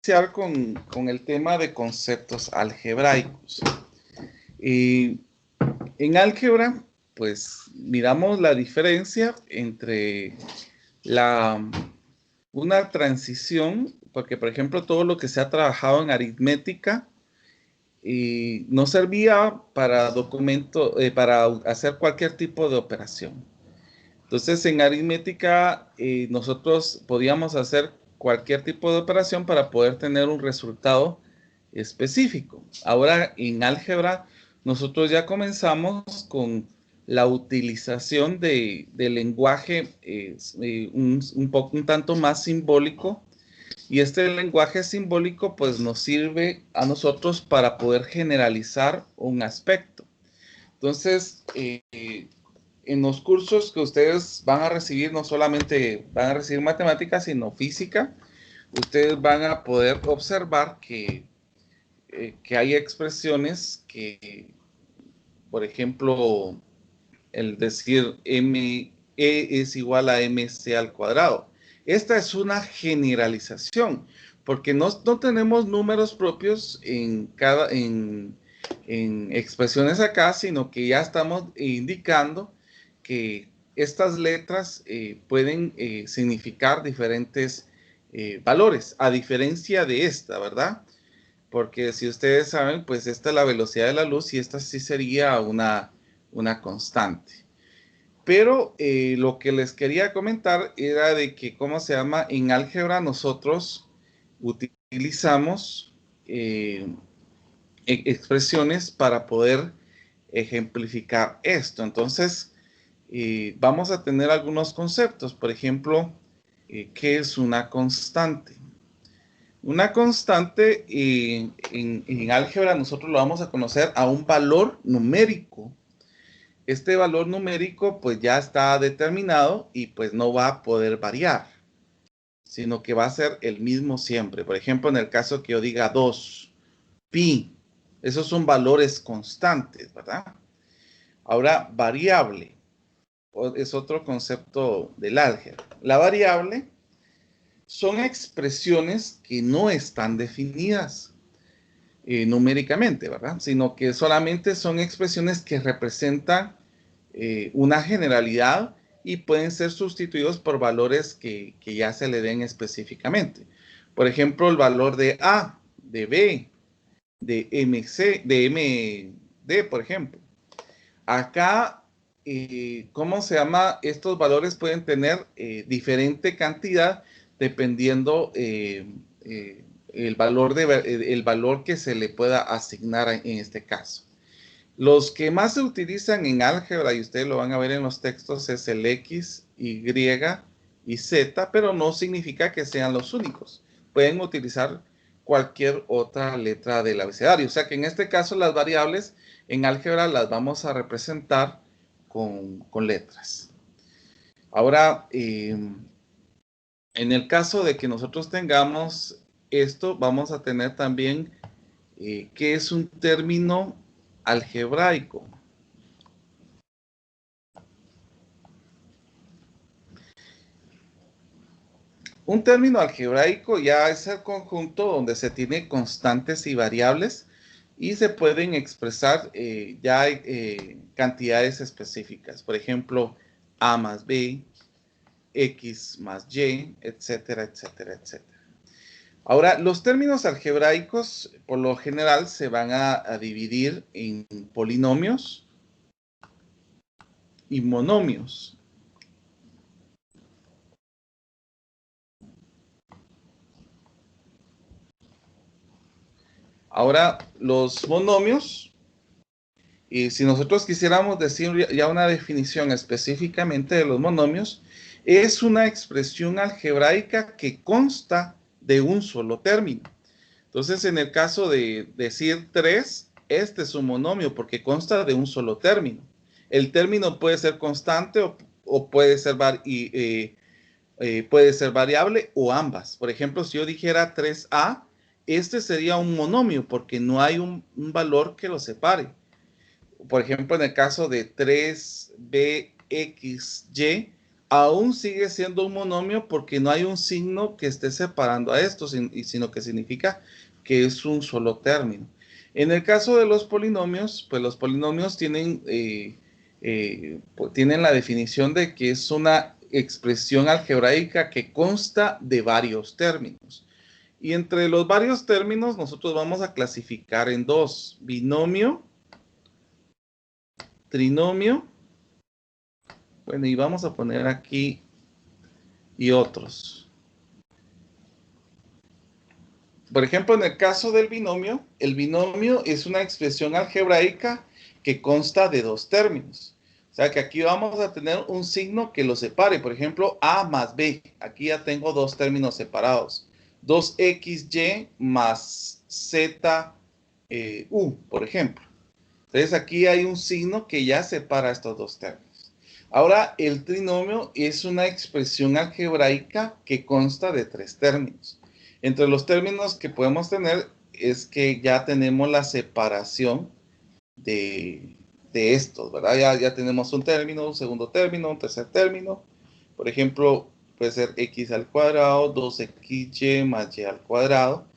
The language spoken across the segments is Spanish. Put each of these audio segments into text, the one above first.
iniciar con el tema de conceptos algebraicos. En álgebra, pues miramos la diferencia entre una transición, porque por ejemplo todo lo que se ha trabajado en aritmética no servía para para hacer cualquier tipo de operación. Entonces en aritmética nosotros podíamos hacer cualquier tipo de operación para poder tener un resultado específico. Ahora en álgebra nosotros ya comenzamos con la utilización del lenguaje un tanto más simbólico, y este lenguaje simbólico pues nos sirve a nosotros para poder generalizar un aspecto. Entonces, en los cursos que ustedes van a recibir, no solamente van a recibir matemáticas, sino física, ustedes van a poder observar que hay expresiones que, por ejemplo, el decir ME es igual a MC al cuadrado. Esta es una generalización, porque no tenemos números propios en expresiones acá, sino que ya estamos indicando que estas letras pueden significar diferentes valores, a diferencia de esta, ¿verdad? Porque si ustedes saben, pues esta es la velocidad de la luz y esta sí sería una constante. Pero lo que les quería comentar era de que, ¿cómo se llama? En álgebra nosotros utilizamos expresiones para poder ejemplificar esto. Entonces, vamos a tener algunos conceptos. Por ejemplo, ¿qué es una constante? Una constante en álgebra nosotros lo vamos a conocer a un valor numérico. Este valor numérico pues ya está determinado y pues no va a poder variar, sino que va a ser el mismo siempre. Por ejemplo, en el caso que yo diga 2, pi, esos son valores constantes, ¿verdad? Ahora, variable es otro concepto del álgebra. La variable son expresiones que no están definidas numéricamente, ¿verdad? Sino que solamente son expresiones que representan una generalidad y pueden ser sustituidos por valores que ya se le den específicamente. Por ejemplo, el valor de A, de B, de MC, de MD, por ejemplo. Acá, ¿cómo se llama? Estos valores pueden tener diferente cantidad dependiendo el valor que se le pueda asignar en este caso. Los que más se utilizan en álgebra, y ustedes lo van a ver en los textos, es el X, Y y Z, pero no significa que sean los únicos. Pueden utilizar cualquier otra letra del abecedario. O sea que en este caso las variables en álgebra las vamos a representar con letras. Ahora, en el caso de que nosotros tengamos esto, vamos a tener también ¿qué es un término algebraico? Un término algebraico ya es el conjunto donde se tiene constantes y variables y se pueden expresar ya cantidades específicas. Por ejemplo, A más B, X más Y, etcétera, etcétera, etcétera. Ahora, los términos algebraicos por lo general se van a dividir en polinomios y monomios. Ahora, los monomios, y si nosotros quisiéramos decir ya una definición específicamente de los monomios, es una expresión algebraica que consta de un solo término. Entonces, en el caso de decir 3, este es un monomio porque consta de un solo término. El término puede ser constante o puede ser puede ser variable o ambas. Por ejemplo, si yo dijera 3A, este sería un monomio porque no hay un valor que lo separe. Por ejemplo, en el caso de 3BXY, aún sigue siendo un monomio porque no hay un signo que esté separando a estos, sino que significa que es un solo término. En el caso de los polinomios, pues los polinomios tienen, tienen la definición de que es una expresión algebraica que consta de varios términos. Y entre los varios términos nosotros vamos a clasificar en dos: binomio, trinomio, bueno, y vamos a poner aquí y otros. Por ejemplo, en el caso del binomio, el binomio es una expresión algebraica que consta de dos términos. O sea que aquí vamos a tener un signo que lo separe. Por ejemplo, A más B. Aquí ya tengo dos términos separados. 2XY más ZU, por ejemplo. Entonces aquí hay un signo que ya separa estos dos términos. Ahora, el trinomio es una expresión algebraica que consta de tres términos. Entre los términos que podemos tener es que ya tenemos la separación de estos, ¿verdad? Ya tenemos un término, un segundo término, un tercer término. Por ejemplo, puede ser x al cuadrado, 2xy más y al cuadrado,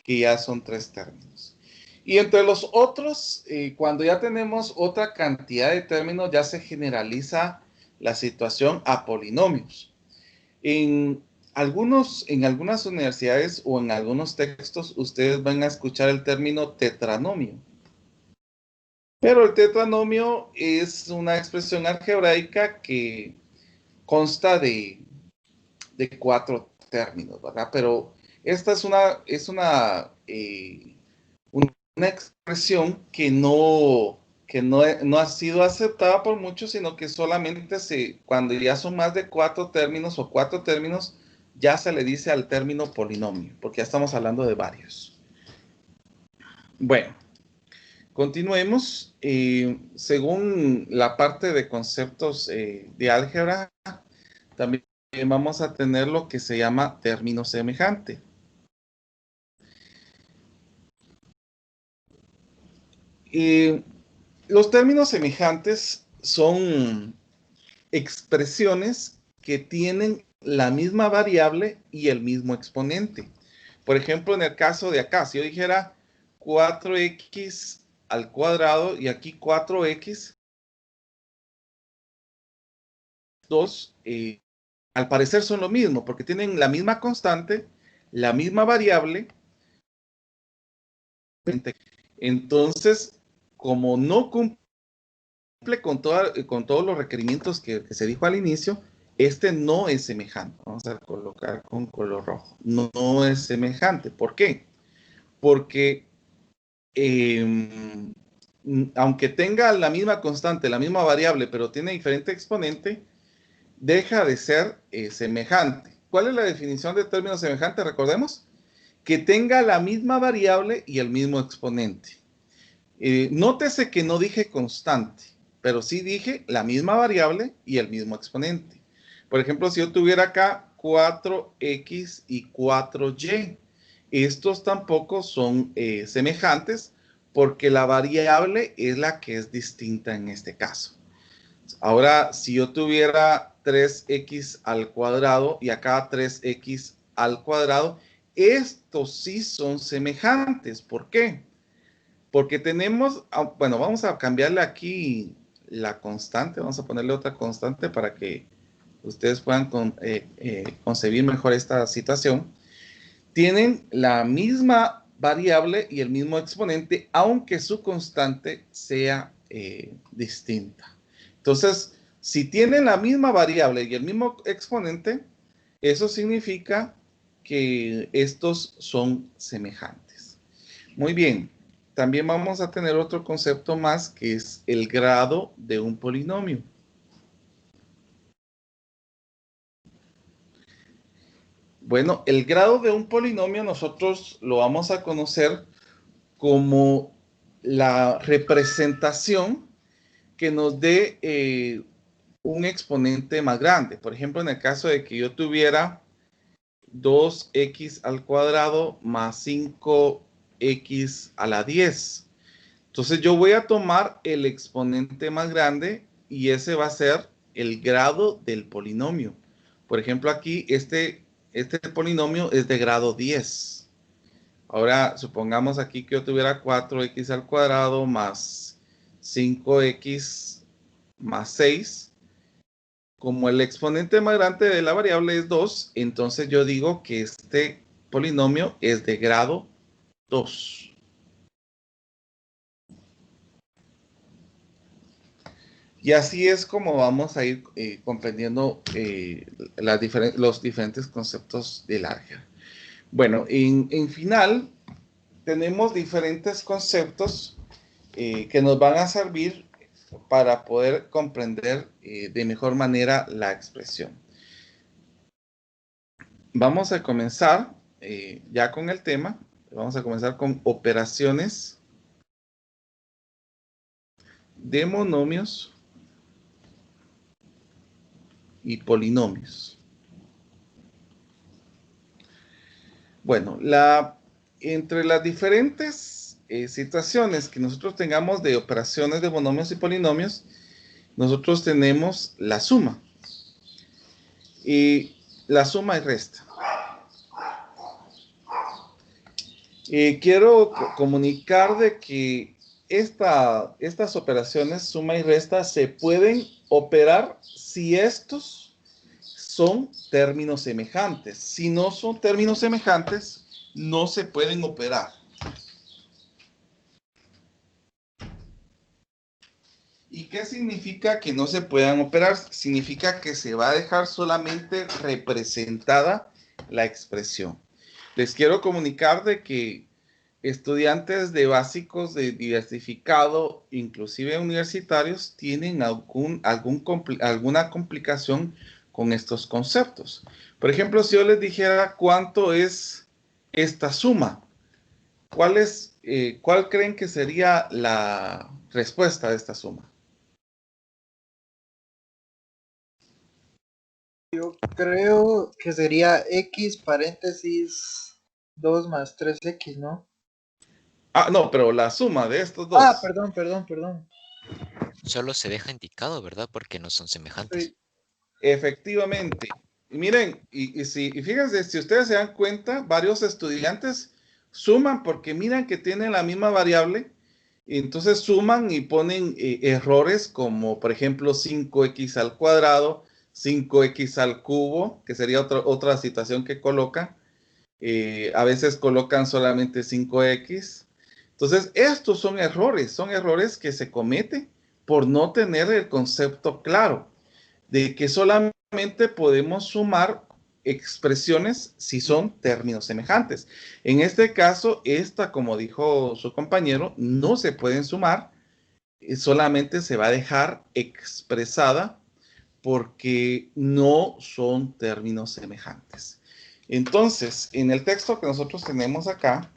que ya son tres términos. Y entre los otros, cuando ya tenemos otra cantidad de términos, ya se generaliza la situación a polinomios. En algunas universidades o en algunos textos, ustedes van a escuchar el término tetranomio. Pero el tetranomio es una expresión algebraica que consta de cuatro términos, ¿verdad? Pero esta es una expresión que no ha sido aceptada por muchos, sino que solamente cuando ya son más de cuatro términos o cuatro términos, ya se le dice al término polinomio, porque ya estamos hablando de varios. Bueno, continuemos. Según la parte de conceptos de álgebra, también vamos a tener lo que se llama término semejante. Los términos semejantes son expresiones que tienen la misma variable y el mismo exponente. Por ejemplo, en el caso de acá, si yo dijera 4x al cuadrado y aquí 4x, 2, al parecer son lo mismo, porque tienen la misma constante, la misma variable. Entonces, como no cumple con todos los requerimientos que se dijo al inicio, este no es semejante. Vamos a colocar con color rojo. No es semejante. ¿Por qué? Porque aunque tenga la misma constante, la misma variable, pero tiene diferente exponente, deja de ser semejante. ¿Cuál es la definición de término semejante? Recordemos que tenga la misma variable y el mismo exponente. Nótese que no dije constante, pero sí dije la misma variable y el mismo exponente. Por ejemplo, si yo tuviera acá 4x y 4y, estos tampoco son semejantes porque la variable es la que es distinta en este caso. Ahora, si yo tuviera 3x al cuadrado y acá 3x al cuadrado, estos sí son semejantes. ¿Por qué? Porque tenemos, bueno, vamos a cambiarle aquí la constante, vamos a ponerle otra constante para que ustedes puedan concebir mejor esta situación. Tienen la misma variable y el mismo exponente, aunque su constante sea distinta. Entonces, si tienen la misma variable y el mismo exponente, eso significa que estos son semejantes. Muy bien. También vamos a tener otro concepto más, que es el grado de un polinomio. Bueno, el grado de un polinomio nosotros lo vamos a conocer como la representación que nos dé un exponente más grande. Por ejemplo, en el caso de que yo tuviera 2x al cuadrado más 5x a la 10. Entonces yo voy a tomar el exponente más grande y ese va a ser el grado del polinomio. Por ejemplo, aquí este polinomio es de grado 10. Ahora, supongamos aquí que yo tuviera 4x al cuadrado más 5x más 6. Como el exponente más grande de la variable es 2, entonces yo digo que este polinomio es de grado 2. Y así es como vamos a ir comprendiendo los diferentes conceptos del álgebra. Bueno, en final, tenemos diferentes conceptos que nos van a servir para poder comprender de mejor manera la expresión. Vamos a comenzar ya con el tema. Vamos a comenzar con operaciones de monomios y polinomios. Bueno, entre las diferentes situaciones que nosotros tengamos de operaciones de monomios y polinomios, nosotros tenemos la suma. Y la suma y resta. Quiero comunicar de que estas operaciones suma y resta se pueden operar si estos son términos semejantes. Si no son términos semejantes, no se pueden operar. ¿Y qué significa que no se puedan operar? Significa que se va a dejar solamente representada la expresión. Les quiero comunicar de que estudiantes de básicos de diversificado, inclusive universitarios, tienen alguna complicación con estos conceptos. Por ejemplo, si yo les dijera cuánto es esta suma, ¿cuál creen que sería la respuesta de esta suma? Yo creo que sería x paréntesis 2 más 3x, ¿no? Ah, no, pero la suma de estos dos. Ah, perdón. Solo se deja indicado, ¿verdad? Porque no son semejantes. Sí. Efectivamente. Y miren, y fíjense, si ustedes se dan cuenta, varios estudiantes suman porque miran que tienen la misma variable, y entonces suman y ponen errores como, por ejemplo, 5x al cuadrado, 5x al cubo, que sería otra situación que colocan. A veces colocan solamente 5x. Entonces, estos son errores que se cometen por no tener el concepto claro de que solamente podemos sumar expresiones si son términos semejantes. En este caso, como dijo su compañero, no se pueden sumar, solamente se va a dejar expresada porque no son términos semejantes. Entonces, en el texto que nosotros tenemos acá,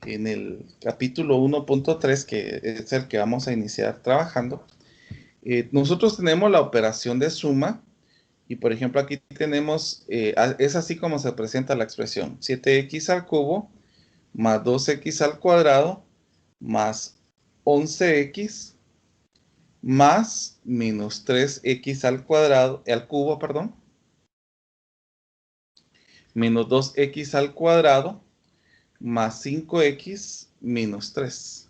en el capítulo 1.3, que es el que vamos a iniciar trabajando, nosotros tenemos la operación de suma y, por ejemplo, aquí tenemos, es así como se presenta la expresión, 7x al cubo más 2x al cuadrado más 11x más menos 3x al cuadrado, al cubo, perdón, menos 2x al cuadrado más 5x menos 3.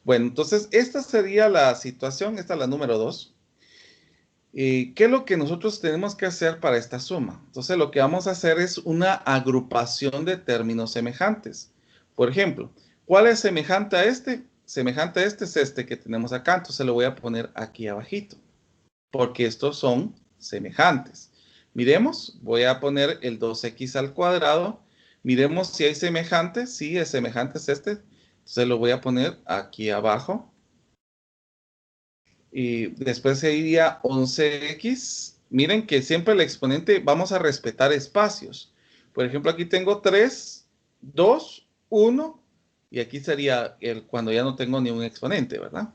Bueno, entonces esta sería la situación, esta es la número 2. ¿Qué es lo que nosotros tenemos que hacer para esta suma? Entonces lo que vamos a hacer es una agrupación de términos semejantes. Por ejemplo, ¿cuál es semejante a este? Semejante a este es este que tenemos acá, entonces lo voy a poner aquí abajito, porque estos son semejantes. Miremos, voy a poner el 2x al cuadrado. Miremos si hay semejantes. Sí, es semejante es este. Entonces lo voy a poner aquí abajo. Y después se iría 11x. Miren que siempre el exponente vamos a respetar espacios. Por ejemplo, aquí tengo 3, 2, 1. Y aquí sería cuando ya no tengo ni un exponente, ¿verdad?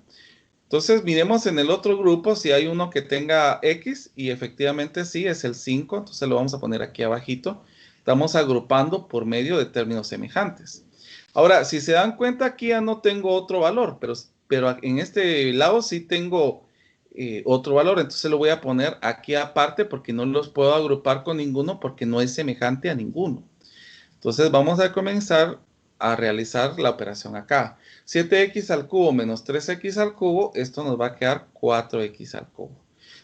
Entonces, miremos en el otro grupo si hay uno que tenga X y efectivamente sí, es el 5. Entonces lo vamos a poner aquí abajito. Estamos agrupando por medio de términos semejantes. Ahora, si se dan cuenta, aquí ya no tengo otro valor, pero en este lado sí tengo otro valor. Entonces lo voy a poner aquí aparte porque no los puedo agrupar con ninguno porque no es semejante a ninguno. Entonces vamos a comenzar a realizar la operación acá. 7x al cubo menos 3x al cubo, esto nos va a quedar 4x al cubo.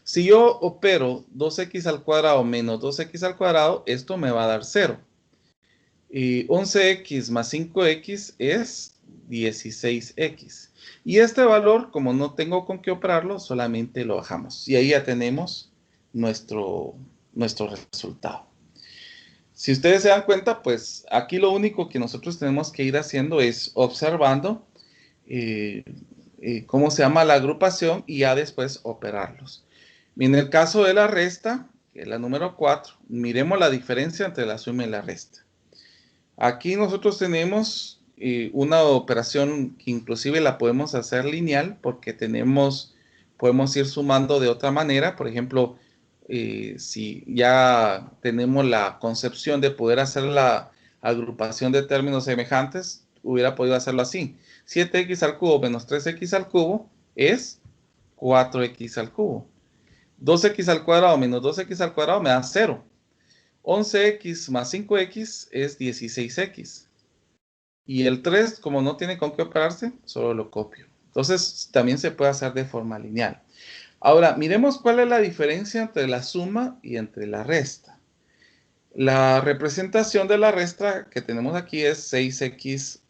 Si yo opero 2x al cuadrado menos 2x al cuadrado, esto me va a dar 0. Y 11x más 5x es 16x. Y este valor, como no tengo con qué operarlo, solamente lo bajamos. Y ahí ya tenemos nuestro resultado. Si ustedes se dan cuenta, pues aquí lo único que nosotros tenemos que ir haciendo es observando cómo se llama la agrupación y ya después operarlos. En el caso de la resta, que es la número 4, miremos la diferencia entre la suma y la resta. Aquí nosotros tenemos una operación que inclusive la podemos hacer lineal porque podemos ir sumando de otra manera. Por ejemplo, si ya tenemos la concepción de poder hacer la agrupación de términos semejantes, hubiera podido hacerlo así. 7x al cubo menos 3x al cubo es 4x al cubo. 2x al cuadrado menos 2x al cuadrado me da 0. 11x más 5x es 16x. Y el 3, como no tiene con qué operarse, solo lo copio. Entonces, también se puede hacer de forma lineal. Ahora, miremos cuál es la diferencia entre la suma y entre la resta. La representación de la resta que tenemos aquí es 6x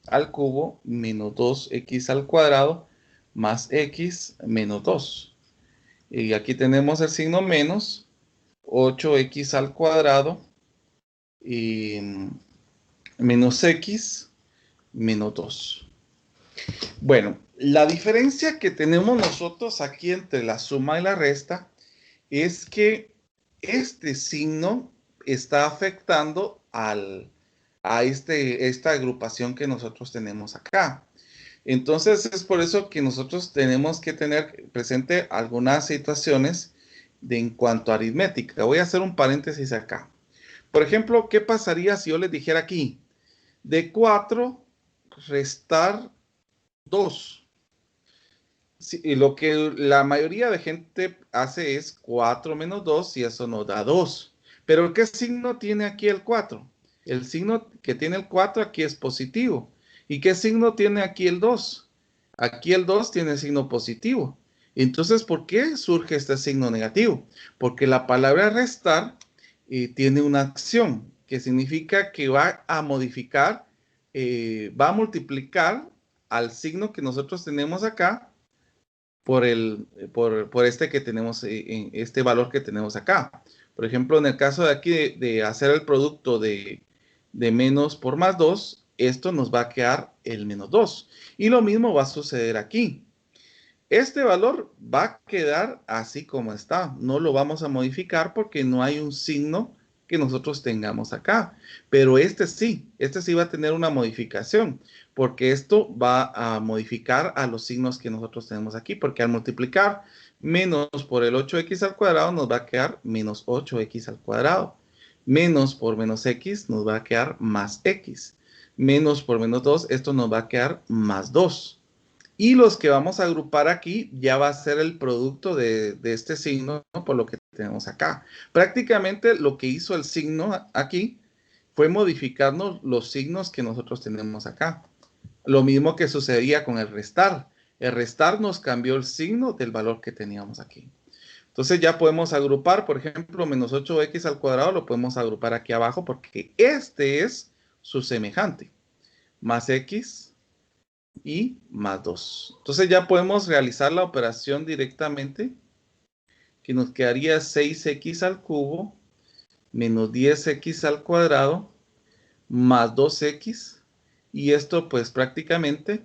al cubo menos 2x al cuadrado más x menos 2. Y aquí tenemos el signo menos, 8x al cuadrado y menos x menos 2. Bueno, la diferencia que tenemos nosotros aquí entre la suma y la resta es que este signo está afectando a esta agrupación que nosotros tenemos acá. Entonces es por eso que nosotros tenemos que tener presente algunas situaciones en cuanto a aritmética. Voy a hacer un paréntesis acá. Por ejemplo, ¿qué pasaría si yo les dijera aquí? De 4 restar 2. Sí, y lo que la mayoría de gente hace es 4 menos 2 y eso nos da 2. Pero ¿qué signo tiene aquí el 4? El signo que tiene el 4 aquí es positivo. ¿Y qué signo tiene aquí el 2? Aquí el 2 tiene signo positivo. Entonces, ¿por qué surge este signo negativo? Porque la palabra restar tiene una acción que significa que va a modificar, va a multiplicar al signo que nosotros tenemos acá por este que tenemos, este valor que tenemos acá. Por ejemplo, en el caso de aquí de hacer el producto de menos por más 2, esto nos va a quedar el menos 2. Y lo mismo va a suceder aquí. Este valor va a quedar así como está. No lo vamos a modificar porque no hay un signo que nosotros tengamos acá. Pero este sí va a tener una modificación porque esto va a modificar a los signos que nosotros tenemos aquí. Porque al multiplicar menos por el 8x al cuadrado nos va a quedar menos 8x al cuadrado. Menos por menos x nos va a quedar más x. Menos por menos 2, esto nos va a quedar más 2. Y los que vamos a agrupar aquí ya va a ser el producto de este signo, ¿no? Por lo que tenemos acá. Prácticamente lo que hizo el signo aquí fue modificarnos los signos que nosotros tenemos acá. Lo mismo que sucedía con el restar. El restar nos cambió el signo del valor que teníamos aquí. Entonces ya podemos agrupar, por ejemplo, menos 8x al cuadrado lo podemos agrupar aquí abajo porque este es su semejante. Más x y más 2. Entonces ya podemos realizar la operación directamente, que nos quedaría 6x al cubo menos 10x al cuadrado más 2x. Y esto pues prácticamente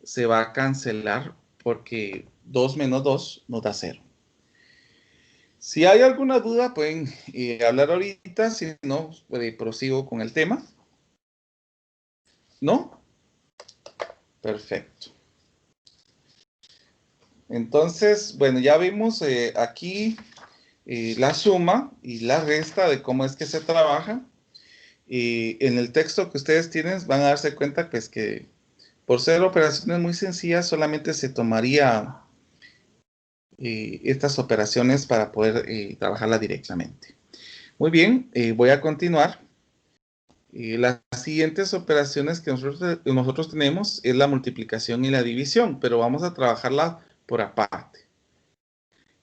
se va a cancelar porque 2 menos 2 nos da 0. Si hay alguna duda pueden hablar ahorita, si no, prosigo con el tema. ¿No? Perfecto. Entonces, bueno, ya vimos aquí la suma y la resta de cómo es que se trabaja. Y en el texto que ustedes tienen van a darse cuenta pues, que por ser operaciones muy sencillas solamente se tomaría estas operaciones para poder trabajarla directamente. Muy bien, voy a continuar. Las siguientes operaciones que nosotros tenemos es la multiplicación y la división, pero vamos a trabajarla por aparte.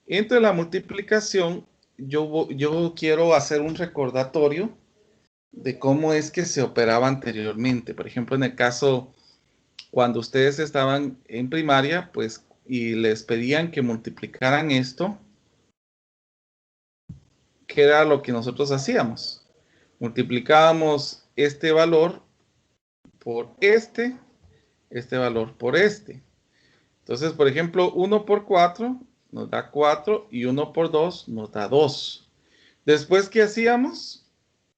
Entre la multiplicación, yo quiero hacer un recordatorio de cómo es que se operaba anteriormente. Por ejemplo, en el caso cuando ustedes estaban en primaria, pues, y les pedían que multiplicaran esto, ¿qué era lo que nosotros hacíamos? Multiplicábamos este valor por este valor por este. Entonces, por ejemplo, 1 por 4 nos da 4 y 1 por 2 nos da 2. Después, ¿qué hacíamos?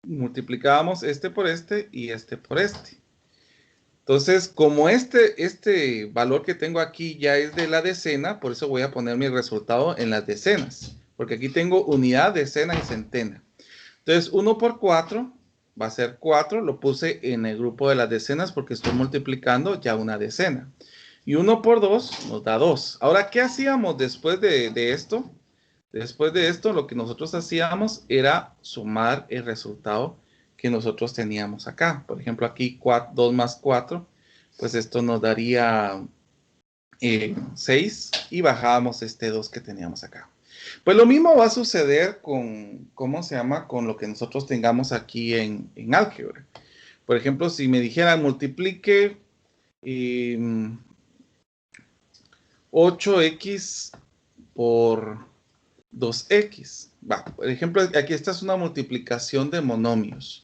Multiplicábamos este por este y este por este. Entonces, como este valor que tengo aquí ya es de la decena, por eso voy a poner mi resultado en las decenas, porque aquí tengo unidad, decena y centena. Entonces, 1 por 4 va a ser 4, lo puse en el grupo de las decenas porque estoy multiplicando ya una decena. Y 1 por 2 nos da 2. Ahora, ¿qué hacíamos después de esto? Después de esto, lo que nosotros hacíamos era sumar el resultado que nosotros teníamos acá. Por ejemplo, aquí 2 más 4, pues esto nos daría 6 y bajábamos este 2 que teníamos acá. Pues lo mismo va a suceder con, ¿cómo se llama? Con lo que nosotros tengamos aquí en álgebra. Por ejemplo, si me dijeran multiplique 8x por 2x. Va, por ejemplo, aquí esta es una multiplicación de monomios.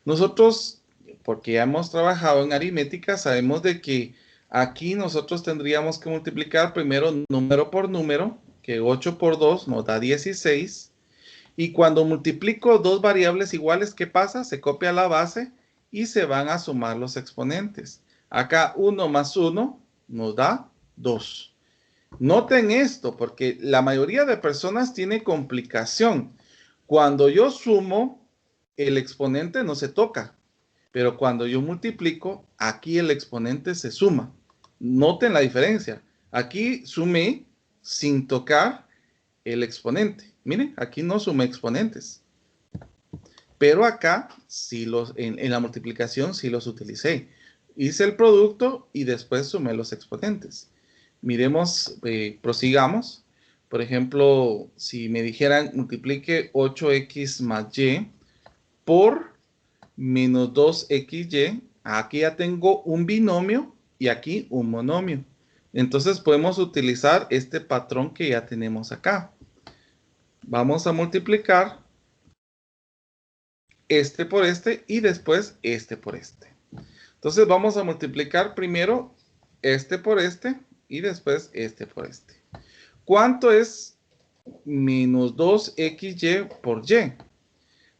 Nosotros, porque ya hemos trabajado en aritmética, sabemos de que aquí nosotros tendríamos que multiplicar primero número por número, que 8 por 2 nos da 16. Y cuando multiplico dos variables iguales, ¿qué pasa? Se copia la base y se van a sumar los exponentes. Acá 1 más 1 nos da 2. Noten esto, porque la mayoría de personas tiene complicación. Cuando yo sumo, el exponente no se toca, pero cuando yo multiplico, aquí el exponente se suma. Noten la diferencia. Aquí sumé sin tocar el exponente. Miren, aquí no sumé exponentes. Pero acá, sí en la multiplicación, sí los utilicé. Hice el producto y después sumé los exponentes. Miremos, prosigamos. Por ejemplo, si me dijeran multiplique 8x más y por menos 2xy, aquí ya tengo un binomio y aquí un monomio. Entonces podemos utilizar este patrón que ya tenemos acá. Vamos a multiplicar este por este y después este por este. Entonces vamos a multiplicar primero este por este y después este por este. ¿Cuánto es menos 2xy por y?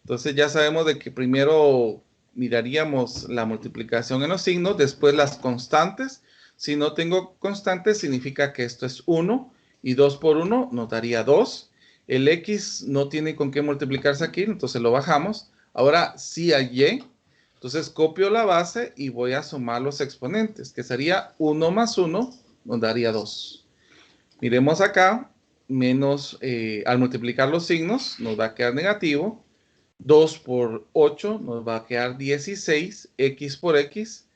Entonces ya sabemos de que primero miraríamos la multiplicación en los signos, después las constantes. Si no tengo constantes, significa que esto es 1 y 2 por 1 nos daría 2. El x no tiene con qué multiplicarse aquí, entonces lo bajamos. Ahora sí hay y. Entonces copio la base y voy a sumar los exponentes, que sería 1 más 1 nos daría 2. Miremos acá, menos, al multiplicar los signos nos va a quedar negativo. 2 por 8 nos va a quedar 16, x por x.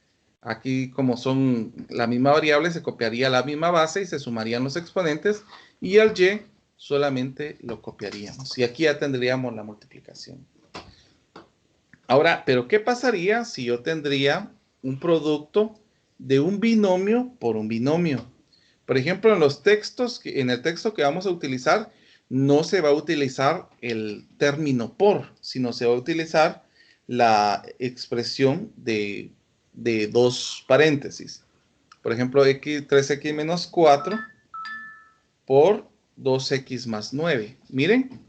Aquí como son la misma variable, se copiaría la misma base y se sumarían los exponentes. Y al y solamente lo copiaríamos. Y aquí ya tendríamos la multiplicación. Ahora, ¿pero qué pasaría si yo tendría un producto de un binomio por un binomio? Por ejemplo, en el texto que vamos a utilizar, no se va a utilizar el término por, sino se va a utilizar la expresión de dos paréntesis. Por ejemplo, 3x menos 4 por 2x más 9. Miren,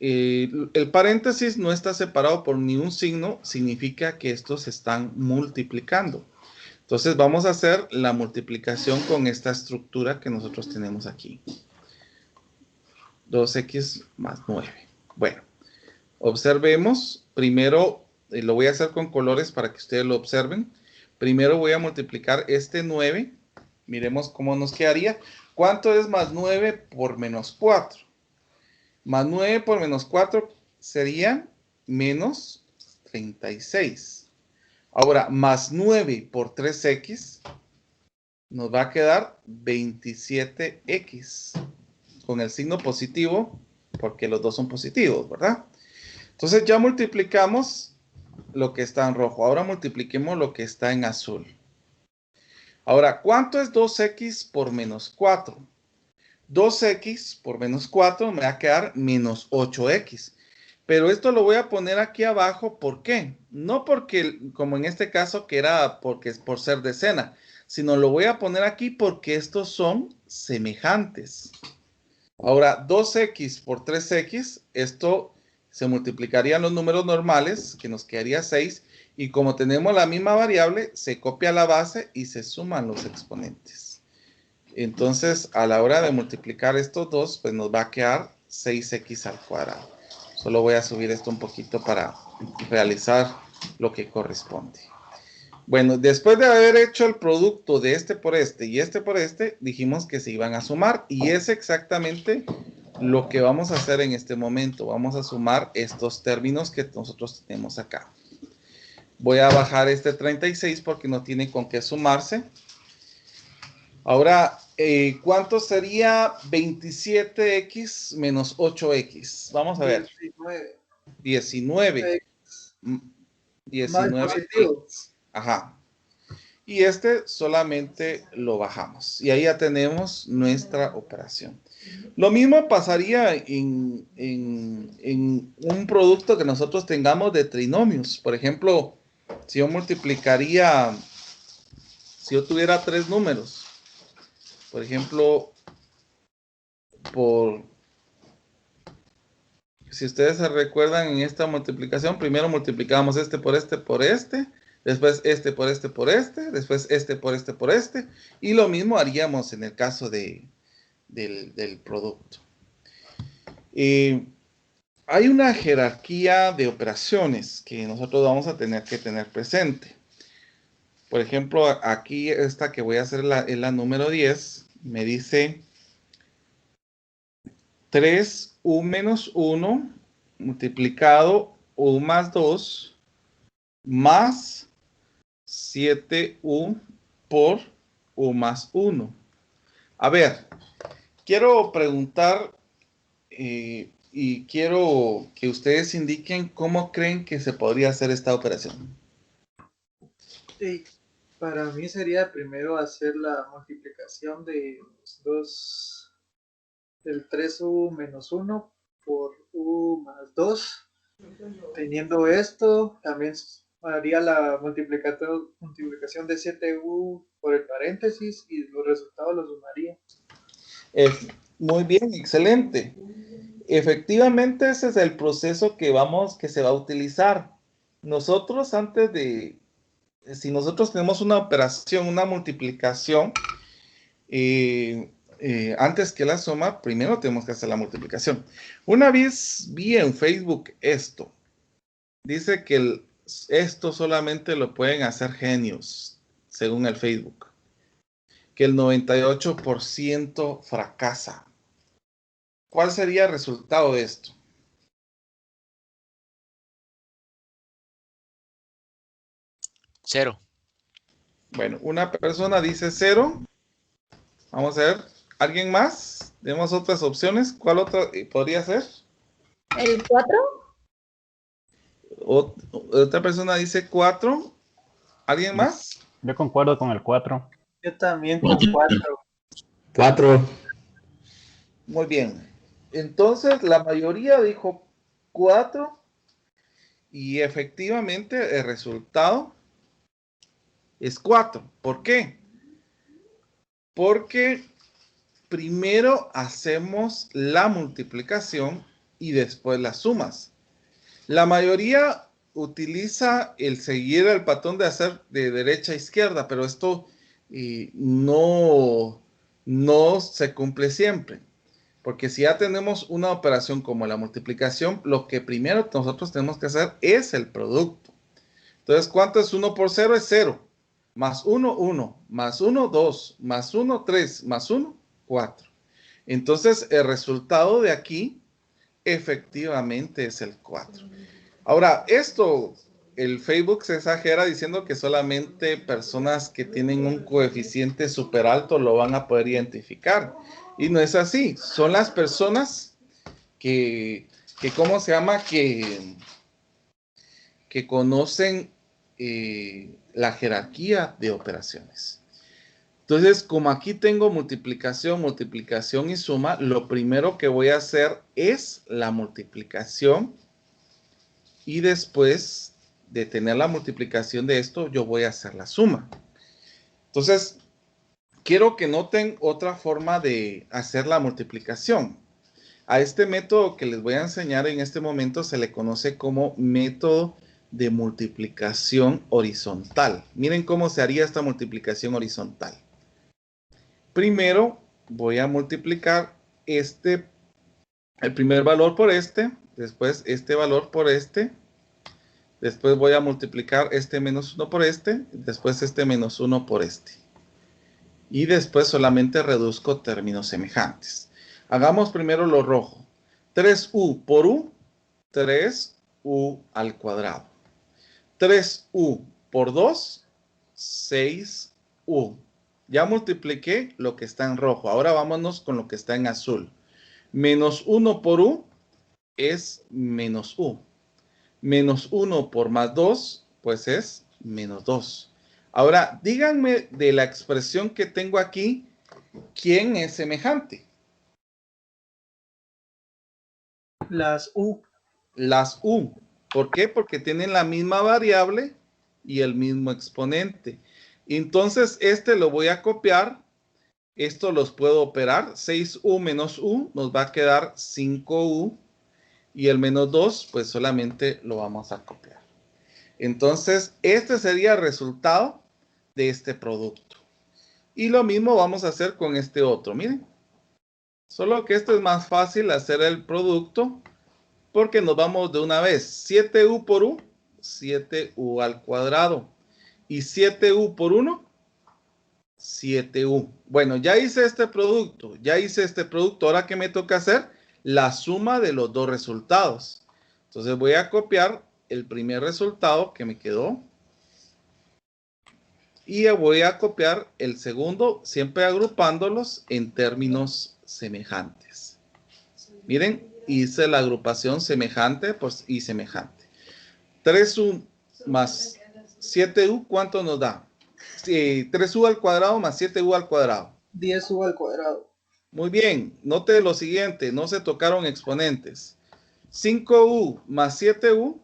el paréntesis no está separado por ni un signo, significa que estos se están multiplicando. Entonces vamos a hacer la multiplicación con esta estructura que nosotros tenemos aquí. 2x más 9. Bueno, observemos. Primero, lo voy a hacer con colores para que ustedes lo observen. Primero voy a multiplicar este 9 Miremos cómo nos quedaría. ¿Cuánto es más 9 por menos 4? Más 9 por menos 4 sería menos 36. Ahora, más 9 por 3x nos va a quedar 27x. Con el signo positivo, porque los dos son positivos, ¿verdad? Entonces ya multiplicamos lo que está en rojo. Ahora multipliquemos lo que está en azul. Ahora, ¿cuánto es 2x por menos 4? 2x por menos 4 me va a quedar menos 8x. Pero esto lo voy a poner aquí abajo, ¿por qué? No porque, como en este caso, que era porque es por ser decena, sino lo voy a poner aquí porque estos son semejantes. Ahora, 2x por 3x, esto se multiplicarían los números normales, que nos quedaría 6, y como tenemos la misma variable, se copia la base y se suman los exponentes. Entonces, a la hora de multiplicar estos dos, pues nos va a quedar 6x al cuadrado. Solo voy a subir esto un poquito para realizar lo que corresponde. Bueno, después de haber hecho el producto de este por este y este por este, dijimos que se iban a sumar y es exactamente lo que vamos a hacer en este momento. Vamos a sumar estos términos que nosotros tenemos acá. Voy a bajar este 36 porque no tiene con qué sumarse. Ahora, ¿cuánto sería 27x menos 8x? Vamos a ver. 19. 19. Ajá. Y este solamente lo bajamos. Y ahí ya tenemos nuestra operación. Lo mismo pasaría en un producto que nosotros tengamos de trinomios. Por ejemplo, si yo multiplicaría, si yo tuviera 3 números, por ejemplo, si ustedes se recuerdan en esta multiplicación, primero multiplicamos este por este por este, después este por este por este, después este por este por este, y lo mismo haríamos en el caso del producto. Hay una jerarquía de operaciones que nosotros vamos a tener que tener presente. Por ejemplo, aquí esta que voy a hacer es la número 10, me dice 3u menos 1 multiplicado u más 2 más 7u por u más 1. A ver, quiero preguntar y quiero que ustedes indiquen cómo creen que se podría hacer esta operación. Sí, para mí sería primero hacer la multiplicación de los dos, del 3u menos 1 por u más 2. Teniendo esto, también haría la multiplicación de 7u por el paréntesis y los resultados los sumaría. Muy bien, excelente. Efectivamente, ese es el proceso que se va a utilizar. Nosotros si nosotros tenemos una operación, una multiplicación, antes que la suma, primero tenemos que hacer la multiplicación. Una vez vi en Facebook esto. Dice que esto solamente lo pueden hacer genios, según el Facebook. Que el 98% fracasa. ¿Cuál sería el resultado de esto? Cero. Bueno, una persona dice 0. Vamos a ver. ¿Alguien más? Tenemos otras opciones. ¿Cuál otra podría ser? ¿El 4? Otra persona dice 4. ¿Alguien más? Yo concuerdo con el 4. Yo también con 4. 4. Muy bien. Entonces, la mayoría dijo 4. Y efectivamente, el resultado es 4. ¿Por qué? Porque primero hacemos la multiplicación y después las sumas. La mayoría utiliza el seguir el patrón de hacer de derecha a izquierda, pero esto no se cumple siempre. Porque si ya tenemos una operación como la multiplicación, lo que primero nosotros tenemos que hacer es el producto. Entonces, ¿cuánto es 1 por 0? Es 0. Más 1, 1. Más 1, 2. Más 1, 3. Más 1, 4. Entonces, el resultado de aquí efectivamente es el 4. Ahora, esto, el Facebook se exagera diciendo que solamente personas que tienen un coeficiente súper alto lo van a poder identificar. Y no es así. Son las personas ¿cómo se llama? Que conocen la jerarquía de operaciones. Entonces, como aquí tengo multiplicación, multiplicación y suma, lo primero que voy a hacer es la multiplicación y después de tener la multiplicación de esto, yo voy a hacer la suma. Entonces, quiero que noten otra forma de hacer la multiplicación. A este método que les voy a enseñar en este momento se le conoce como método de multiplicación horizontal. Miren cómo se haría esta multiplicación horizontal. Primero voy a multiplicar el primer valor por este, después este valor por este, después voy a multiplicar este menos 1 por este, después este menos 1 por este. Y después solamente reduzco términos semejantes. Hagamos primero lo rojo. 3u por u, 3u al cuadrado. 3u por 2, 6u. Ya multipliqué lo que está en rojo. Ahora vámonos con lo que está en azul. Menos 1 por u es menos u. Menos 1 por más 2, pues es menos 2. Ahora, díganme de la expresión que tengo aquí, ¿quién es semejante? Las U. Las u. ¿Por qué? Porque tienen la misma variable y el mismo exponente. Entonces, este lo voy a copiar. Esto los puedo operar. 6u menos u nos va a quedar 5u. Y el menos 2, pues solamente lo vamos a copiar. Entonces, este sería el resultado de este producto. Y lo mismo vamos a hacer con este otro. Miren. Solo que esto es más fácil hacer el producto porque nos vamos de una vez. 7u por u, 7u al cuadrado. Y 7u por 1, 7u. Bueno, ya hice este producto. Ahora, ¿qué me toca hacer? La suma de los dos resultados. Entonces voy a copiar el primer resultado que me quedó. Y voy a copiar el segundo, siempre agrupándolos en términos semejantes. Miren, hice la agrupación semejante pues, y semejante. 3u más 7u, ¿cuánto nos da? 3u al cuadrado más 7u al cuadrado. 10U al cuadrado. Muy bien, note lo siguiente, no se tocaron exponentes. 5u más 7u.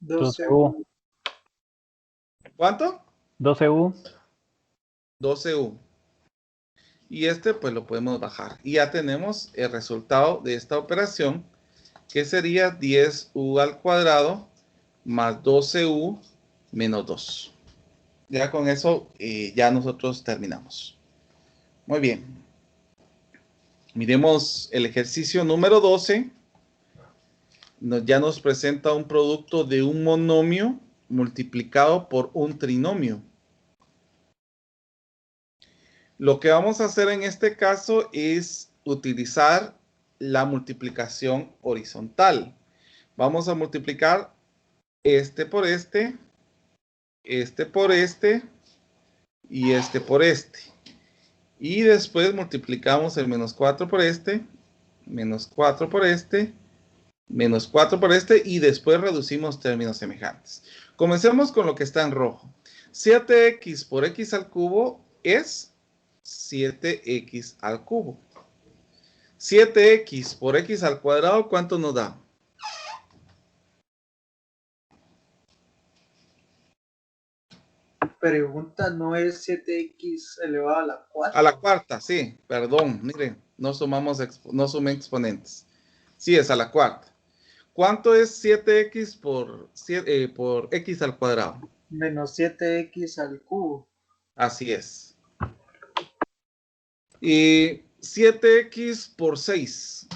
12U. ¿Cuánto? 12U. 12u. Y este pues lo podemos bajar. Y ya tenemos el resultado de esta operación, que sería 10u al cuadrado más 12u menos 2. Ya con eso ya nosotros terminamos. Muy bien. Miremos el ejercicio número 12. Ya nos presenta un producto de un monomio multiplicado por un trinomio. Lo que vamos a hacer en este caso es utilizar la multiplicación horizontal. Vamos a multiplicar este por este por este y este por este. Y después multiplicamos el menos 4 por este, menos 4 por este, menos 4 por este y después reducimos términos semejantes. Comencemos con lo que está en rojo. 7x por x al cubo es 7x al cubo. 7x por x al cuadrado, ¿cuánto nos da? Pregunta, ¿no es 7x elevado a la 4? A la cuarta, sí, perdón, miren, no sumé exponentes. Sí, es a la cuarta. ¿Cuánto es 7x por x al cuadrado? Menos 7x al cubo. Así es. Y 7x por 6.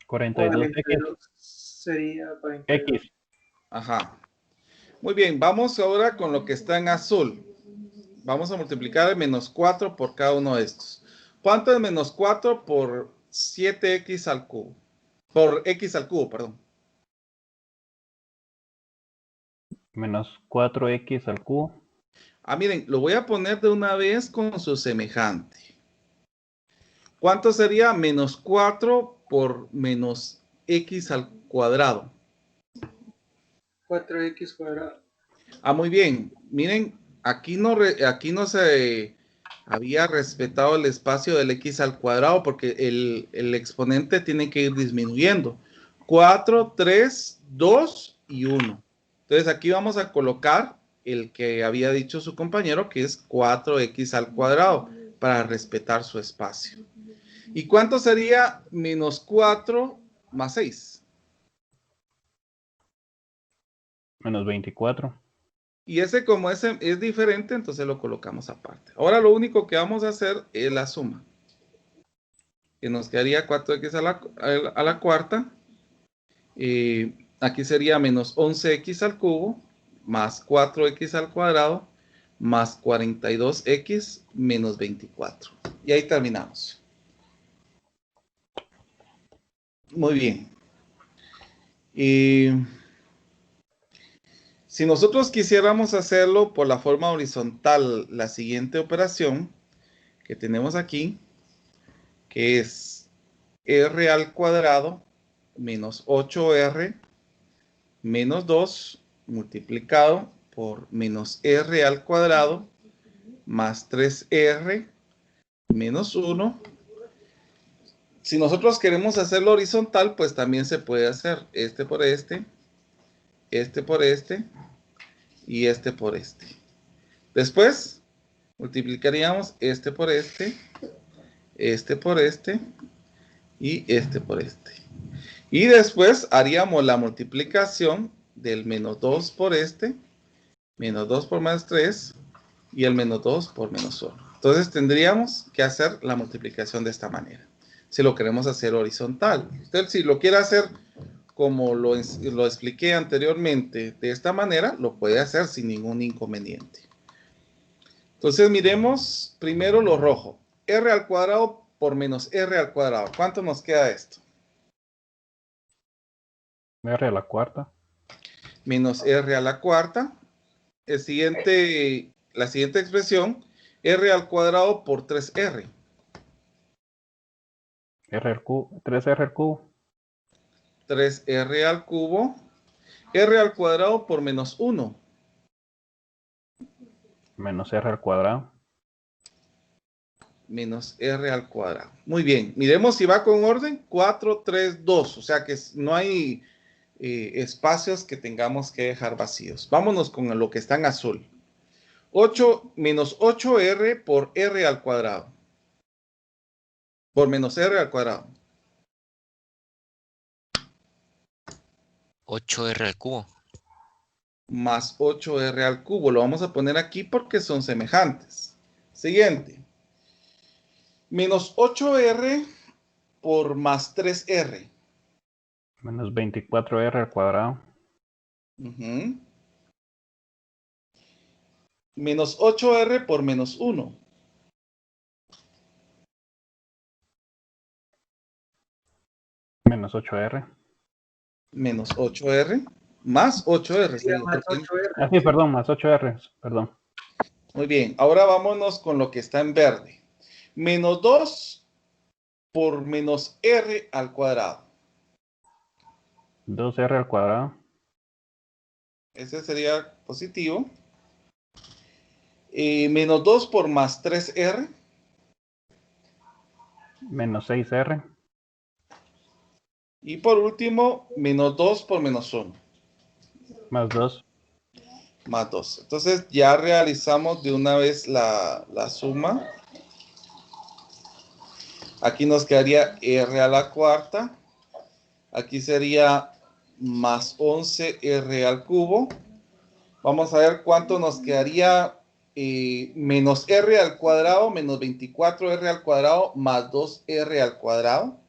¿42x? sería para integrar. X. Ajá. Muy bien, vamos ahora con lo que está en azul. Vamos a multiplicar el menos 4 por cada uno de estos. ¿Cuánto es menos 4 por 7x al cubo? Por x al cubo, perdón. Menos 4x al cubo. Ah, miren, lo voy a poner de una vez con su semejante. ¿Cuánto sería menos 4 por menos x al cuadrado? 4x cuadrado. Ah, muy bien. Miren, aquí no se había respetado el espacio del x al cuadrado porque el exponente tiene que ir disminuyendo. 4, 3, 2 y 1. Entonces aquí vamos a colocar el que había dicho su compañero, que es 4x al cuadrado, para respetar su espacio. ¿Y cuánto sería menos 4 más 6? Menos 24. Y ese, como ese es diferente, entonces lo colocamos aparte. Ahora lo único que vamos a hacer es la suma. Que nos quedaría 4x a la cuarta. Aquí sería menos 11x al cubo, más 4x al cuadrado, más 42x menos 24. Y ahí terminamos. Muy bien. Si nosotros quisiéramos hacerlo por la forma horizontal, la siguiente operación que tenemos aquí, que es r al cuadrado menos 8r menos 2 multiplicado por menos r al cuadrado más 3r menos 1. Si nosotros queremos hacerlo horizontal, pues también se puede hacer este por este por este y este por este. Después multiplicaríamos este por este por este y este por este. Y después haríamos la multiplicación del menos 2 por este, menos 2 por más 3 y el menos 2 por menos 1. Entonces tendríamos que hacer la multiplicación de esta manera. Si lo queremos hacer horizontal. Usted si lo quiere hacer como lo expliqué anteriormente, de esta manera, lo puede hacer sin ningún inconveniente. Entonces miremos primero lo rojo. R al cuadrado por menos R al cuadrado. ¿Cuánto nos queda esto? R a la cuarta. Menos R a la cuarta. La siguiente expresión, R al cuadrado por 3R. R al cubo. 3R al cubo. 3R al cubo. R al cuadrado por menos 1. Menos R al cuadrado. Menos R al cuadrado. Muy bien. Miremos si va con orden. 4, 3, 2. O sea que no hay espacios que tengamos que dejar vacíos. Vámonos con lo que está en azul. 8 menos 8R por R al cuadrado. Por menos R al cuadrado. 8r al cubo. Más 8R al cubo. Lo vamos a poner aquí porque son semejantes. Siguiente. Menos 8R por más 3R. Menos 24R al cuadrado. Menos 8R por menos 1. Menos 8R. Menos 8R. Más 8R. Sería más 8R. Ah, sí, perdón, más 8R. Perdón. Muy bien. Ahora vámonos con lo que está en verde. Menos 2 por menos R al cuadrado. 2R al cuadrado. Ese sería positivo. Menos 2 por más 3R. Menos 6R. Y por último, menos 2 por menos 1. Más 2. Más 2. Entonces ya realizamos de una vez la suma. Aquí nos quedaría R a la cuarta. Aquí sería más 11R al cubo. Vamos a ver cuánto nos quedaría menos R al cuadrado, menos 24R al cuadrado, más 2R al cuadrado.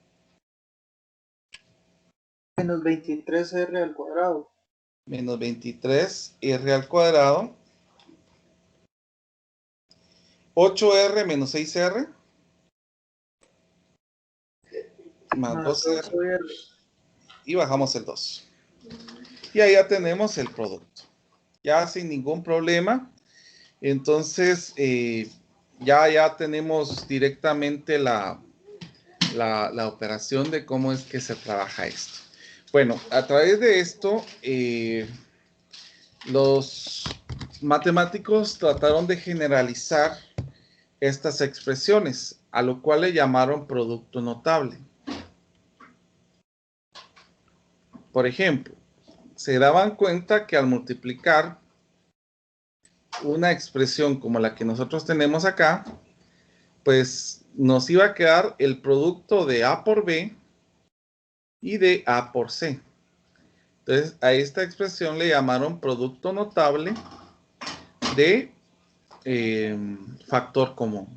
Menos 23R al cuadrado. Menos 23R al cuadrado. 8R menos 6R. Más Más 12R. 8R. Y bajamos el 2. Y ahí ya tenemos el producto. Ya sin ningún problema. Entonces, ya tenemos directamente la operación de cómo es que se trabaja esto. Bueno, a través de esto, los matemáticos trataron de generalizar estas expresiones, a lo cual le llamaron producto notable. Por ejemplo, se daban cuenta que al multiplicar una expresión como la que nosotros tenemos acá, pues nos iba a quedar el producto de A por B y de A por C. Entonces, a esta expresión le llamaron producto notable de factor común.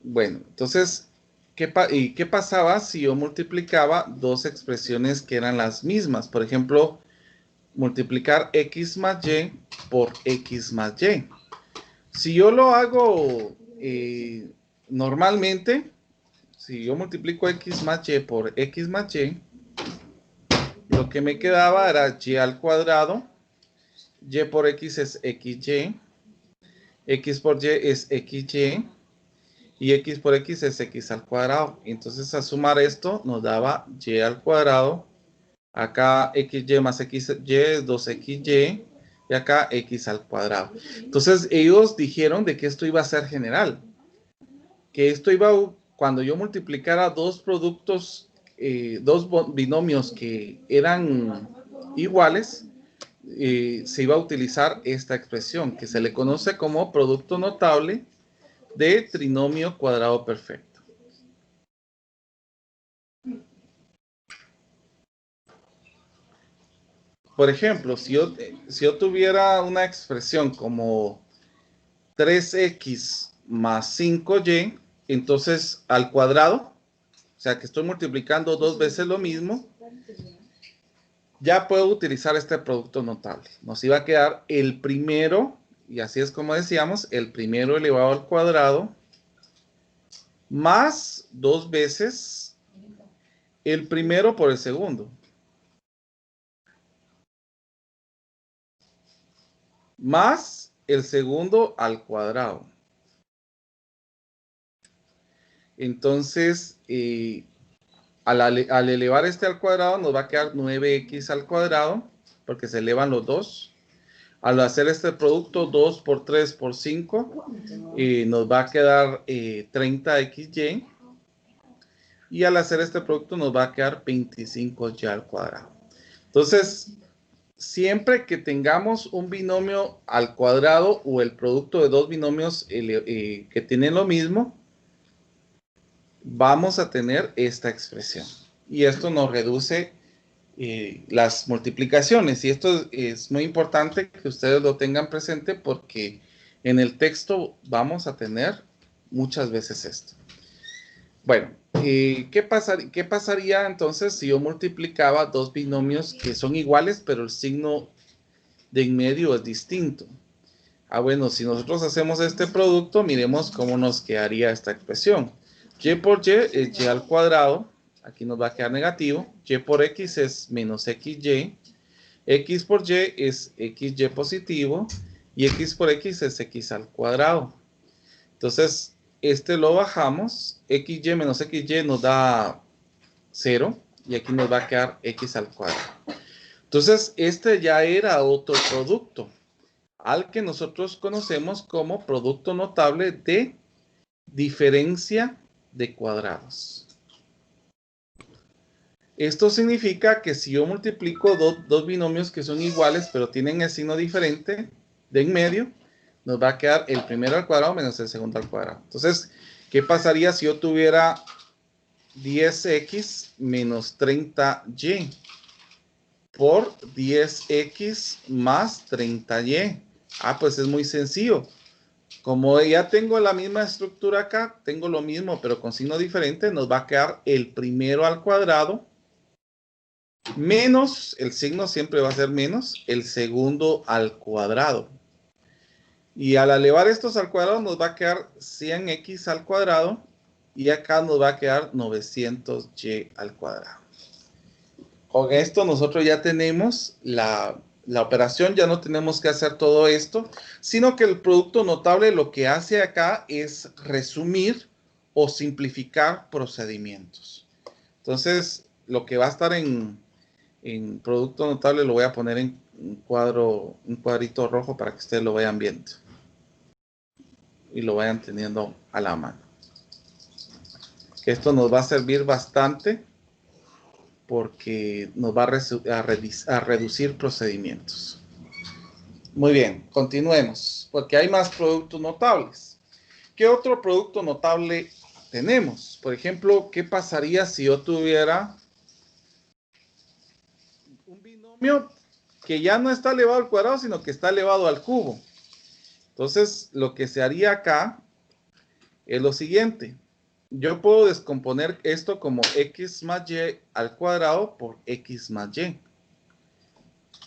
Bueno, entonces, ¿qué pasaba si yo multiplicaba dos expresiones que eran las mismas? Por ejemplo, multiplicar X más Y por X más Y. Si yo lo hago normalmente, si yo multiplico X más Y por X más Y, lo que me quedaba era Y al cuadrado. Y por X es XY. X por Y es XY. Y X por X es X al cuadrado. Entonces, a sumar esto, nos daba Y al cuadrado. Acá XY más XY es 2XY. Y acá X al cuadrado. Entonces, ellos dijeron de que esto iba a ser general. Que esto iba, cuando yo multiplicara dos productos, dos binomios que eran iguales, se iba a utilizar esta expresión que se le conoce como producto notable de trinomio cuadrado perfecto. Por ejemplo, si yo tuviera una expresión como 3x más 5y, entonces al cuadrado, o sea que estoy multiplicando dos veces lo mismo, ya puedo utilizar este producto notable. Nos iba a quedar el primero, y así es como decíamos, el primero elevado al cuadrado, más dos veces el primero por el segundo. Más el segundo al cuadrado. Entonces, al elevar este al cuadrado, nos va a quedar 9x al cuadrado, porque se elevan los dos. Al hacer este producto, 2 por 3 por 5, nos va a quedar 30xy. Y al hacer este producto, nos va a quedar 25y al cuadrado. Entonces, siempre que tengamos un binomio al cuadrado o el producto de dos binomios que tienen lo mismo, vamos a tener esta expresión. Y esto nos reduce las multiplicaciones. Y esto es muy importante que ustedes lo tengan presente porque en el texto vamos a tener muchas veces esto. Bueno, ¿qué pasaría entonces si yo multiplicaba dos binomios que son iguales, pero el signo de en medio es distinto? Bueno, si nosotros hacemos este producto, miremos cómo nos quedaría esta expresión. Y por Y es Y al cuadrado. Aquí nos va a quedar negativo. Y por X es menos XY. X por Y es XY positivo. Y X por X es X al cuadrado. Entonces, este lo bajamos. XY menos XY nos da 0. Y aquí nos va a quedar X al cuadrado. Entonces, este ya era otro producto, al que nosotros conocemos como producto notable de diferencia de cuadrados. Esto significa que si yo multiplico dos binomios que son iguales, pero tienen el signo diferente de en medio, nos va a quedar el primero al cuadrado menos el segundo al cuadrado. Entonces, ¿qué pasaría si yo tuviera 10x menos 30y por 10x más 30y? Pues es muy sencillo. Como ya tengo la misma estructura acá, tengo lo mismo, pero con signo diferente, nos va a quedar el primero al cuadrado menos, el signo siempre va a ser menos, el segundo al cuadrado. Y al elevar estos al cuadrado nos va a quedar 100x al cuadrado y acá nos va a quedar 900y al cuadrado. Con esto nosotros ya tenemos la operación, ya no tenemos que hacer todo esto, sino que el producto notable lo que hace acá es resumir o simplificar procedimientos. Entonces, lo que va a estar en producto notable lo voy a poner en un cuadrito rojo para que ustedes lo vayan viendo y lo vayan teniendo a la mano. Que esto nos va a servir bastante porque nos va a reducir procedimientos. Muy bien, continuemos, porque hay más productos notables. ¿Qué otro producto notable tenemos? Por ejemplo, ¿qué pasaría si yo tuviera un binomio que ya no está elevado al cuadrado, sino que está elevado al cubo? Entonces, lo que se haría acá es lo siguiente. Yo puedo descomponer esto como x más y al cuadrado por x más y.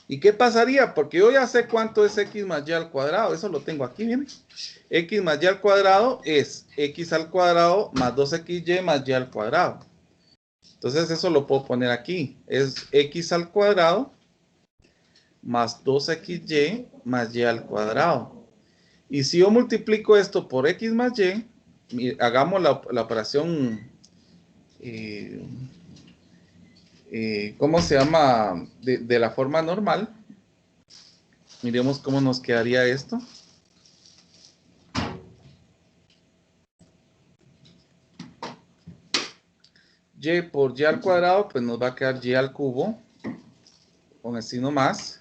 ¿Y qué pasaría? Porque yo ya sé cuánto es x más y al cuadrado. Eso lo tengo aquí, miren. X más y al cuadrado es x al cuadrado más 2xy más y al cuadrado. Entonces eso lo puedo poner aquí. Es x al cuadrado más 2xy más y al cuadrado. Y si yo multiplico esto por x más y, hagamos la operación, ¿cómo se llama? De la forma normal. Miremos cómo nos quedaría esto. Y por y al cuadrado, pues nos va a quedar y al cubo, con el signo más.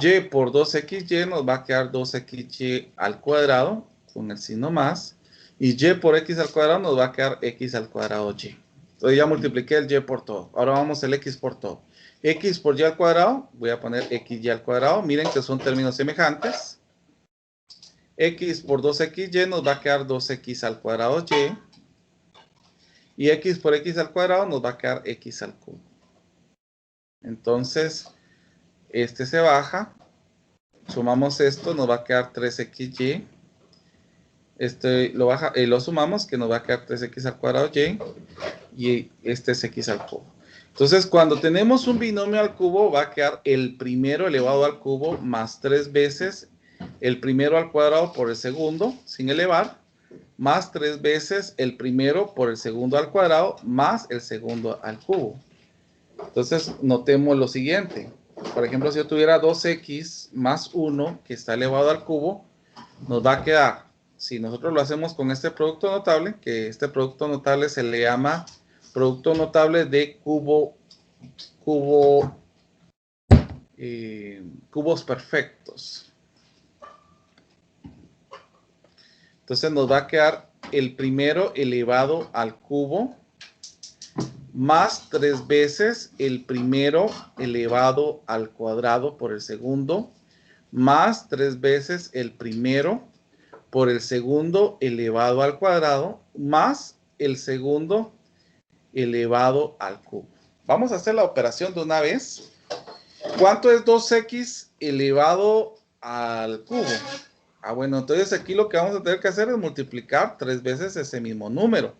Y por 2xy nos va a quedar 2xy al cuadrado, con el signo más. Y y por x al cuadrado nos va a quedar x al cuadrado y. Entonces ya multipliqué el y por todo. Ahora vamos el x por todo. X por y al cuadrado, voy a poner xy al cuadrado. Miren que son términos semejantes. X por 2xy nos va a quedar 2x al cuadrado y. Y x por x al cuadrado nos va a quedar x al cubo. Entonces, este se baja. Sumamos esto, nos va a quedar 3xy. Este lo sumamos, que nos va a quedar 3x al cuadrado y. Y este es x al cubo. Entonces, cuando tenemos un binomio al cubo, va a quedar el primero elevado al cubo más 3 veces el primero al cuadrado por el segundo, sin elevar, más 3 veces el primero por el segundo al cuadrado, más el segundo al cubo. Entonces, notemos lo siguiente. Por ejemplo, si yo tuviera 2x más 1, que está elevado al cubo, nos va a quedar, si nosotros lo hacemos con este producto notable, que este producto notable se le llama producto notable de cubos perfectos. Entonces nos va a quedar el primero elevado al cubo más 3 veces el primero elevado al cuadrado por el segundo, más 3 veces el primero por el segundo elevado al cuadrado, más el segundo elevado al cubo. Vamos a hacer la operación de una vez. ¿Cuánto es 2x elevado al cubo? Bueno, entonces aquí lo que vamos a tener que hacer es multiplicar 3 veces ese mismo número.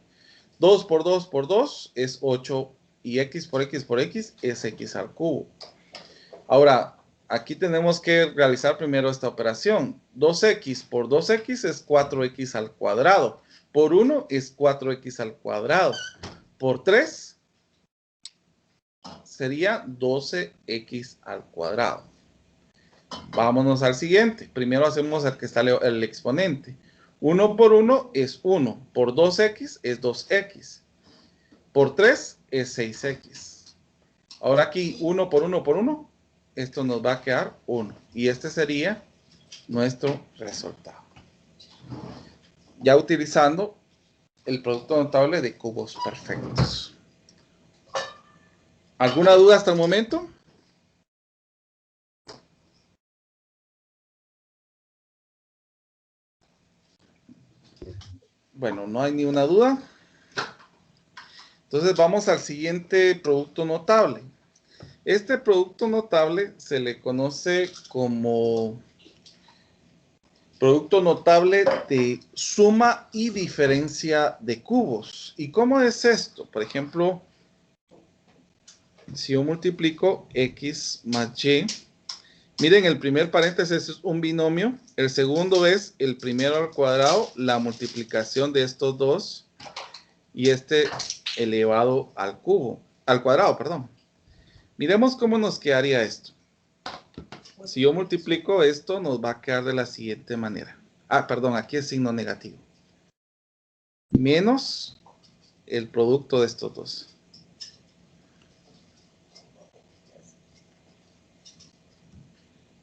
2 por 2 por 2 es 8 y x por x por x es x al cubo. Ahora, aquí tenemos que realizar primero esta operación. 2x por 2x es 4x al cuadrado. Por 1 es 4x al cuadrado. Por 3 sería 12x al cuadrado. Vámonos al siguiente. Primero hacemos el que está el exponente. 1 por 1 es 1. Por 2x es 2x. Por 3 es 6x. Ahora aquí 1 por 1 por 1. Esto nos va a quedar 1. Y este sería nuestro resultado. Ya utilizando el producto notable de cubos perfectos. ¿Alguna duda hasta el momento? Bueno, no hay ni una duda. Entonces vamos al siguiente producto notable. Este producto notable se le conoce como producto notable de suma y diferencia de cubos. ¿Y cómo es esto? Por ejemplo, si yo multiplico x más y, miren, el primer paréntesis es un binomio, el segundo es el primero al cuadrado, la multiplicación de estos dos, y este elevado al cubo, al cuadrado, perdón. Miremos cómo nos quedaría esto. Si yo multiplico esto, nos va a quedar de la siguiente manera. Ah, perdón, aquí es signo negativo. Menos el producto de estos dos.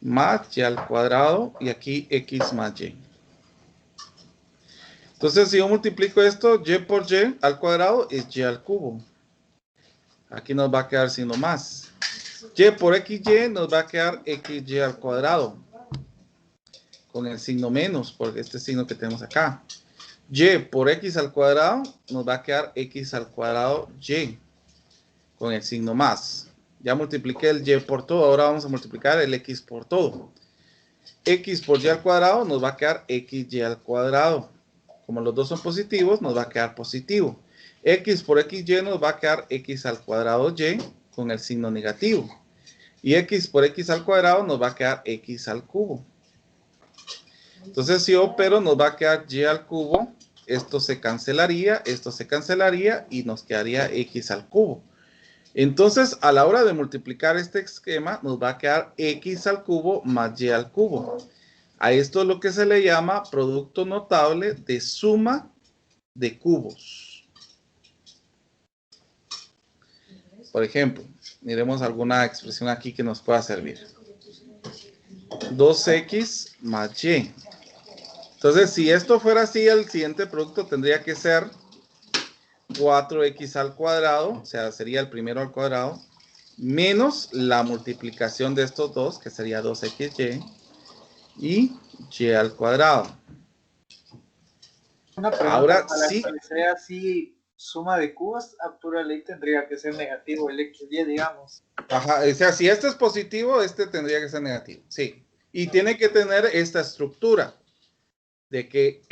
Más y al cuadrado, y aquí x más y. Entonces, si yo multiplico esto, y por y al cuadrado es y al cubo. Aquí nos va a quedar signo más. Y por xy nos va a quedar xy al cuadrado. Con el signo menos, por este signo que tenemos acá. Y por x al cuadrado nos va a quedar x al cuadrado y. Con el signo más. Ya multipliqué el y por todo, ahora vamos a multiplicar el x por todo. X por y al cuadrado nos va a quedar xy al cuadrado. Como los dos son positivos, nos va a quedar positivo. X por xy nos va a quedar x al cuadrado y con el signo negativo. Y x por x al cuadrado nos va a quedar x al cubo. Entonces, si opero, nos va a quedar y al cubo. Esto se cancelaría y nos quedaría x al cubo. Entonces, a la hora de multiplicar este esquema, nos va a quedar x al cubo más y al cubo. A esto es lo que se le llama producto notable de suma de cubos. Por ejemplo, miremos alguna expresión aquí que nos pueda servir. 2x más y. Entonces, si esto fuera así, el siguiente producto tendría que ser 4x al cuadrado, o sea, sería el primero al cuadrado, menos la multiplicación de estos dos, que sería 2xy, y y al cuadrado. Una pregunta, Ahora para sí. que sea así suma de cubos, a pura ley tendría que ser negativo el xy, digamos. Ajá, o sea, si este es positivo, este tendría que ser negativo, sí. Y tiene que tener esta estructura de que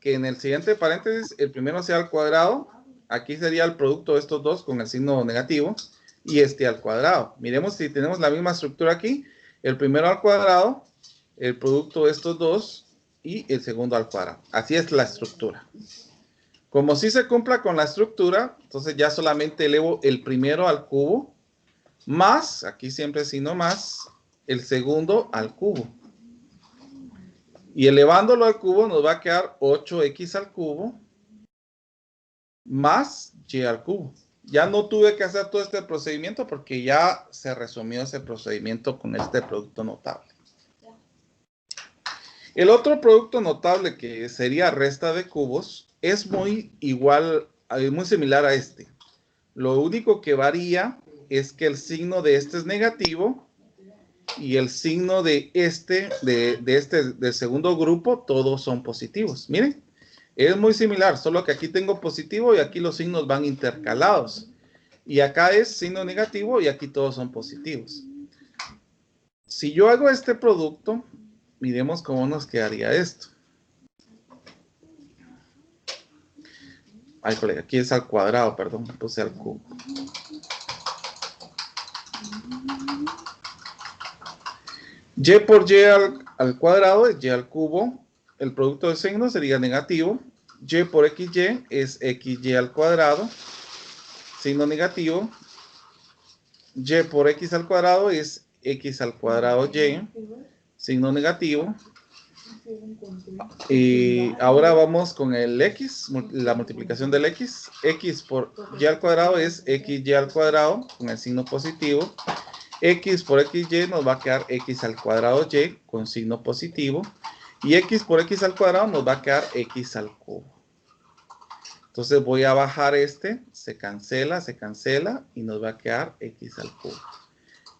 en el siguiente paréntesis el primero sea al cuadrado, aquí sería el producto de estos dos con el signo negativo, y este al cuadrado. Miremos si tenemos la misma estructura aquí, el primero al cuadrado, el producto de estos dos, y el segundo al cuadrado. Así es la estructura. Como si se cumpla con la estructura, entonces ya solamente elevo el primero al cubo, más, aquí siempre signo más, el segundo al cubo. Y elevándolo al cubo nos va a quedar 8x al cubo más y al cubo. Ya no tuve que hacer todo este procedimiento porque ya se resumió ese procedimiento con este producto notable. El otro producto notable que sería resta de cubos es muy similar a este. Lo único que varía es que el signo de este es negativo y el signo de del segundo grupo, todos son positivos. Miren, es muy similar, solo que aquí tengo positivo y aquí los signos van intercalados. Y acá es signo negativo y aquí todos son positivos. Si yo hago este producto, miremos cómo nos quedaría esto. Ay, colega, aquí es al cuadrado, perdón, puse al cubo. Y por y al cuadrado es y al cubo. El producto de signos sería negativo. Y por xy es xy al cuadrado. Signo negativo. Y por x al cuadrado es x al cuadrado y. Signo negativo. Y ahora vamos con el x, la multiplicación del x. X por y al cuadrado es xy al cuadrado con el signo positivo. X por xy nos va a quedar x al cuadrado y con signo positivo. Y x por x al cuadrado nos va a quedar x al cubo. Entonces voy a bajar este, se cancela y nos va a quedar x al cubo.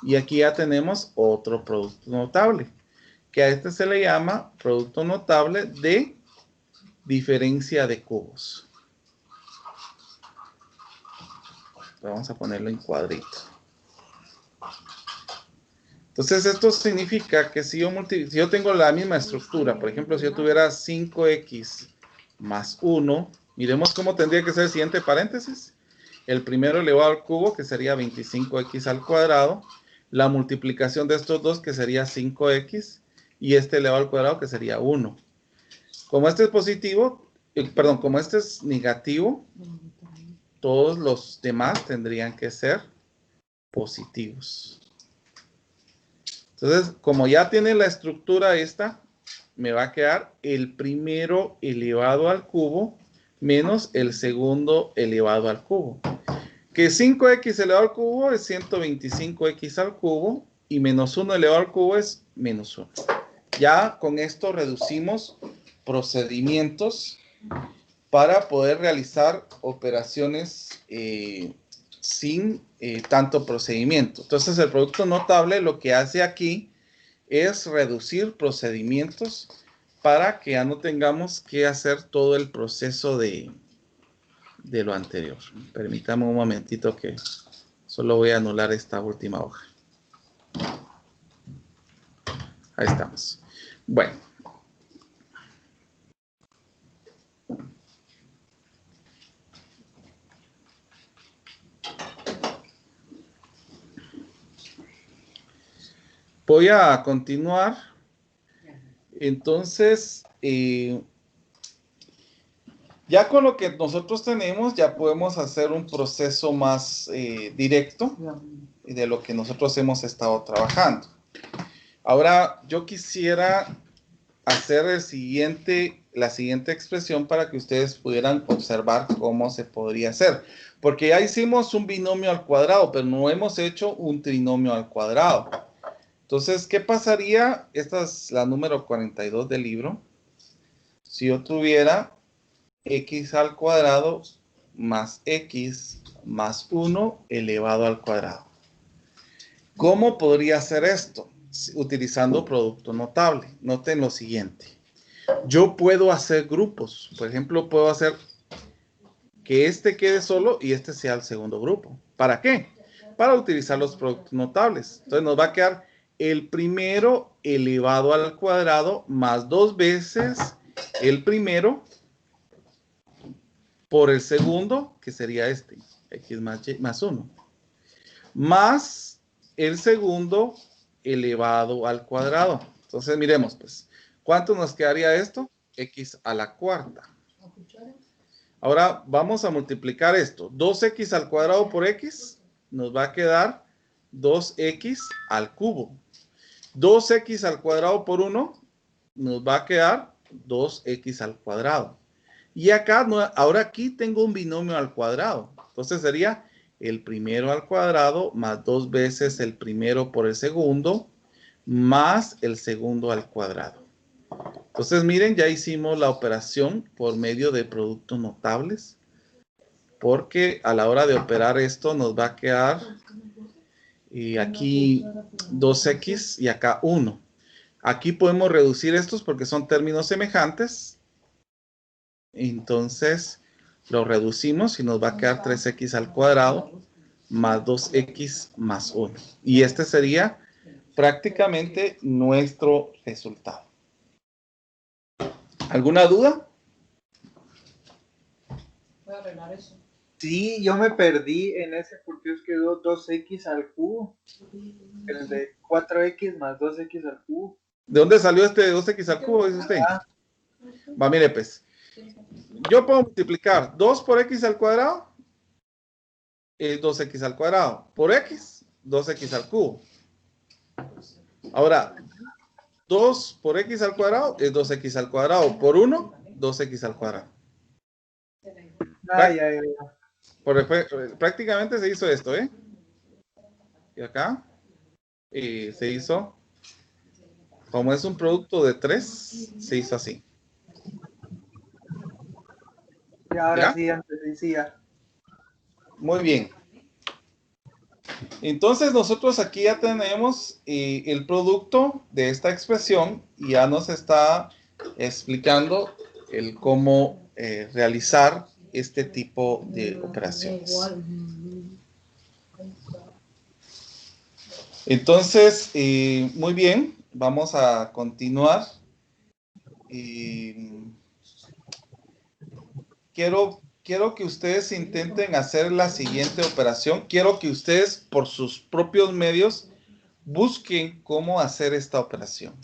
Y aquí ya tenemos otro producto notable, que a este se le llama producto notable de diferencia de cubos. Vamos a ponerlo en cuadrito. Entonces esto significa que si yo tengo la misma estructura, por ejemplo, si yo tuviera 5x más 1, miremos cómo tendría que ser el siguiente paréntesis. El primero elevado al cubo, que sería 25x al cuadrado, la multiplicación de estos dos, que sería 5x, y este elevado al cuadrado, que sería 1. Como este es positivo, como este es negativo, todos los demás tendrían que ser positivos. Entonces, como ya tiene la estructura esta, me va a quedar el primero elevado al cubo menos el segundo elevado al cubo. Que 5x elevado al cubo es 125x al cubo y menos 1 elevado al cubo es menos 1. Ya con esto reducimos procedimientos para poder realizar operaciones sin tanto procedimiento. Entonces el producto notable lo que hace aquí es reducir procedimientos para que ya no tengamos que hacer todo el proceso de lo anterior. Permítame un momentito que solo voy a anular esta última hoja. Ahí estamos. Bueno. Voy a continuar. Entonces, ya con lo que nosotros tenemos, ya podemos hacer un proceso más directo de lo que nosotros hemos estado trabajando. Ahora, yo quisiera hacer la siguiente expresión para que ustedes pudieran observar cómo se podría hacer. Porque ya hicimos un binomio al cuadrado, pero no hemos hecho un trinomio al cuadrado. Entonces, ¿qué pasaría? Esta es la número 42 del libro. Si yo tuviera x al cuadrado más x más 1 elevado al cuadrado. ¿Cómo podría hacer esto? Utilizando producto notable. Noten lo siguiente. Yo puedo hacer grupos. Por ejemplo, puedo hacer que este quede solo y este sea el segundo grupo. ¿Para qué? Para utilizar los productos notables. Entonces nos va a quedar el primero elevado al cuadrado más 2 veces el primero por el segundo, que sería este, x más 1, más el segundo elevado al cuadrado. Entonces miremos pues, ¿cuánto nos quedaría esto? X a la cuarta. Ahora vamos a multiplicar esto. 2x al cuadrado por x nos va a quedar 2x al cubo. 2x al cuadrado por 1 nos va a quedar 2x al cuadrado. Y acá, ahora aquí tengo un binomio al cuadrado. Entonces sería el primero al cuadrado más 2 veces el primero por el segundo más el segundo al cuadrado. Entonces miren, ya hicimos la operación por medio de productos notables. Porque a la hora de operar esto nos va a quedar aquí 2x y acá 1. Aquí podemos reducir estos porque son términos semejantes. Entonces, lo reducimos y nos va a quedar 3x al cuadrado más 2x más 1. Y este sería prácticamente nuestro resultado. ¿Alguna duda? Voy a arreglar eso. Sí, yo me perdí en ese porque os quedó 2x al cubo. El de 4x más 2x al cubo. ¿De dónde salió este 2x al cubo, dice usted? Va, mire pues. Yo puedo multiplicar 2 por x al cuadrado, es 2x al cuadrado. Por x, 2x al cubo. Ahora, 2 por x al cuadrado es 2x al cuadrado. Por 1, 2x al cuadrado. Prácticamente se hizo esto, ¿eh? Y acá se hizo, como es un producto de 3, se hizo así. Y ahora sí, antes decía. Muy bien. Entonces nosotros aquí ya tenemos el producto de esta expresión y ya nos está explicando el cómo realizar este tipo de operaciones. Entonces, muy bien, vamos a continuar. Quiero que ustedes intenten hacer la siguiente operación. Quiero que ustedes, por sus propios medios, busquen cómo hacer esta operación.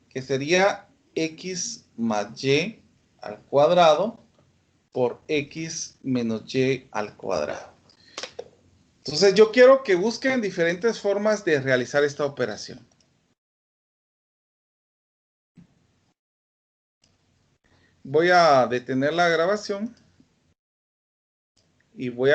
Que sería x más y al cuadrado por x menos y al cuadrado. Entonces, yo quiero que busquen diferentes formas de realizar esta operación. Voy a detener la grabación y voy a